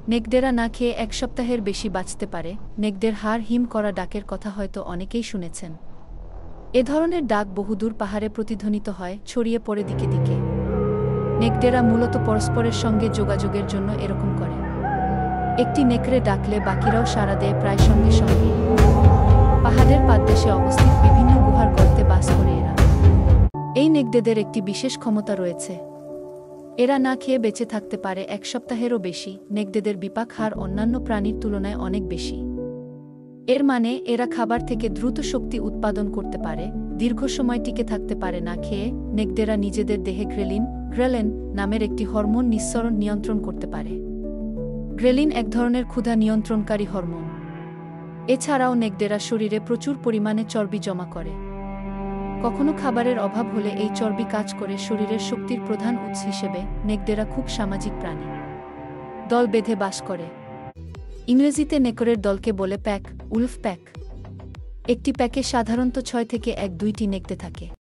নেকড়েরা না খেয়ে ১ সপ্তাহের বেশি বাঁচতে পারে। নেকড়ের হাড় হিম করা ডাকের কথা হয়তো অনেকেই শুনেছেন। এ ধরনের ডাক বহুদূর পাহাড়ে প্রতিধ্বনিত হয়, ছড়িয়ে পড়ে দিকে দিকে। নেকড়েরা মূলত পরস্পরের সঙ্গে যোগাযোগের জন্য এরকম করে। একটি নেকড়ে ডাকলে বাকিরাও সাড়া দেয় প্রায় সঙ্গে সঙ্গে। পাহাড়ের পাদদেশে অবস্থিত বিভিন্ন গুহার গর্তে বাস করে এরা। এই নেকড়েদের একটি বিশেষ ক্ষমতা রয়েছে। এরা না খেয়ে বেঁচে থাকতে পারে ১ সপ্তাহেরও বেশি। নেকড়েদের বিপাক হার অন্যান্য প্রাণীর তুলনায় অনেক বেশি। এর মানে এরা খাবার থেকে দ্রুত শক্তি উৎপাদন করতে পারে, দীর্ঘ সময় টিকে থাকতে পারে না খেয়ে। নেকড়েরা নিজেদের দেহে গ্রেলিন নামের একটি হরমোন নিঃসরণ নিয়ন্ত্রণ করতে পারে। গ্রেলিন এক ধরনের ক্ষুধা নিয়ন্ত্রণকারী হরমোন। এছাড়াও নেকড়েরা শরীরে প্রচুর পরিমাণে চর্বি জমা করে। কখনো খাবারের অভাব হলে এই চর্বি কাজ করে শরীরের শক্তির প্রধান উৎস হিসেবে। নেকড়েরা খুব সামাজিক প্রাণী। দল বেঁধে বাস করে। ইংরেজিতে নেকড়ের দলকে বলে প্যাক, উলফ প্যাক। একটি প্যাকে সাধারণত ৬ থেকে ১-২টি নেকড়ে থাকে।